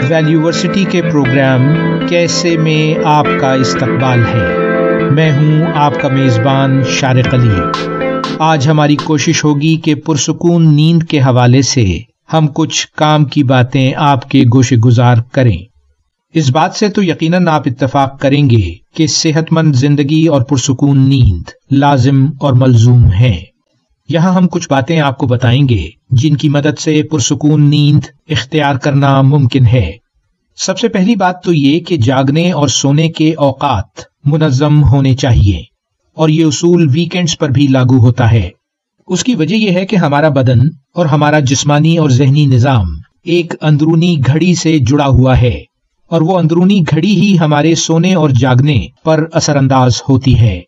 ویلیورسٹی کے پروگرام کیسے میں آپ کا استقبال ہے۔ میں ہوں آپ کا میزبان شارق علی۔ آج ہماری کوشش ہوگی کہ پرسکون نیند کے حوالے سے ہم کچھ کام کی باتیں آپ کے گوشے گزار کریں۔ اس بات سے تو یقیناً آپ اتفاق کریں گے کہ صحت مند زندگی اور پرسکون نیند لازم اور ملزوم ہیں۔ یہاں ہم کچھ باتیں آپ کو بتائیں گے جن کی مدد سے پرسکون نیند اختیار کرنا ممکن ہے۔ سب سے پہلی بات تو یہ کہ جاگنے اور سونے کے اوقات منظم ہونے چاہیے، اور یہ اصول ویکینڈز پر بھی لاگو ہوتا ہے۔ اس کی وجہ یہ ہے کہ ہمارا بدن اور ہمارا جسمانی اور ذہنی نظام ایک اندرونی گھڑی سے جڑا ہوا ہے، اور وہ اندرونی گھڑی ہی ہمارے سونے اور جاگنے پر اثر انداز ہوتی ہے۔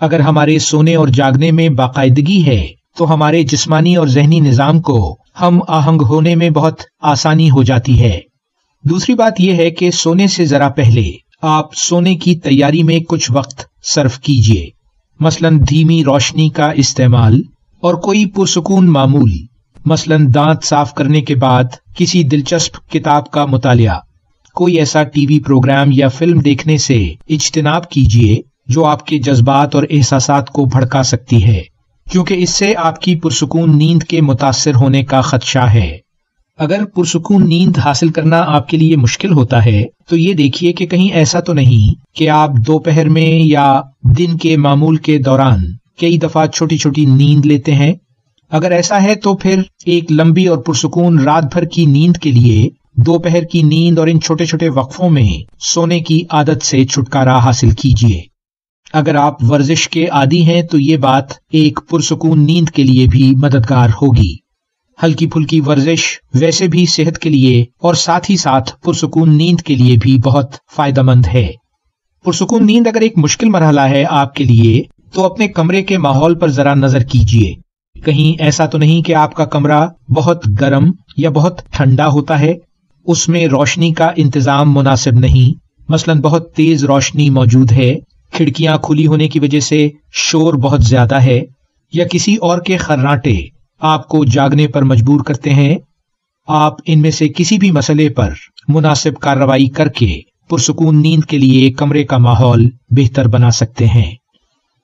اگر ہمارے سونے اور جاگنے میں باقاعدگی ہے تو ہمارے جسمانی اور ذہنی نظام کو ہم آہنگ ہونے میں بہت آسانی ہو جاتی ہے۔ دوسری بات یہ ہے کہ سونے سے ذرا پہلے آپ سونے کی تیاری میں کچھ وقت صرف کیجیے، مثلاً دھیمی روشنی کا استعمال اور کوئی پرسکون معمول، مثلاً دانت صاف کرنے کے بعد کسی دلچسپ کتاب کا مطالعہ۔ کوئی ایسا ٹی وی پروگرام یا فلم دیکھنے سے اجتناب کیجیے جو آپ کے جذبات اور احساسات کو بھڑکا سکتی ہے، کیونکہ اس سے آپ کی پرسکون نیند کے متاثر ہونے کا خدشہ ہے۔ اگر پرسکون نیند حاصل کرنا آپ کے لیے مشکل ہوتا ہے تو یہ دیکھیے کہ کہیں ایسا تو نہیں کہ آپ دوپہر میں یا دن کے معمول کے دوران کئی دفعہ چھوٹی چھوٹی نیند لیتے ہیں۔ اگر ایسا ہے تو پھر ایک لمبی اور پرسکون رات بھر کی نیند کے لیے دوپہر کی نیند اور ان چھوٹے چھوٹے وقفوں میں سونے کی عادت سے چھٹکارا حاصل کیجیے۔ اگر آپ ورزش کے عادی ہیں تو یہ بات ایک پرسکون نیند کے لیے بھی مددگار ہوگی۔ ہلکی پھلکی ورزش ویسے بھی صحت کے لیے اور ساتھ ہی ساتھ پرسکون نیند کے لیے بھی بہت فائدہ مند ہے۔ پرسکون نیند اگر ایک مشکل مرحلہ ہے آپ کے لیے تو اپنے کمرے کے ماحول پر ذرا نظر کیجیے۔ کہیں ایسا تو نہیں کہ آپ کا کمرہ بہت گرم یا بہت ٹھنڈا ہوتا ہے، اس میں روشنی کا انتظام مناسب نہیں، مثلاً بہت تیز روشنی موجود ہے، کھڑکیاں کھلی ہونے کی وجہ سے شور بہت زیادہ ہے، یا کسی اور کے خرراٹے آپ کو جاگنے پر مجبور کرتے ہیں۔ آپ ان میں سے کسی بھی مسئلے پر مناسب کارروائی کر کے پرسکون نیند کے لیے کمرے کا ماحول بہتر بنا سکتے ہیں۔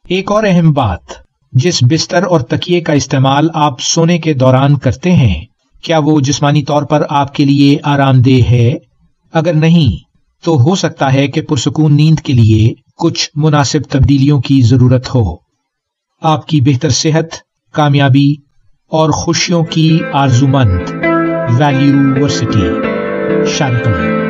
ایک اور اہم بات، جس بستر اور تکیے کا استعمال آپ سونے کے دوران کرتے ہیں، کیا وہ جسمانی طور پر آپ کے لیے آرام دہ ہے؟ اگر نہیں تو ہو سکتا ہے کہ پرسکون نیند کے لیے کچھ مناسب تبدیلیوں کی ضرورت ہو۔ آپ کی بہتر صحت، کامیابی اور خوشیوں کی آرزومند۔ ویلیورسٹی، شارق علی۔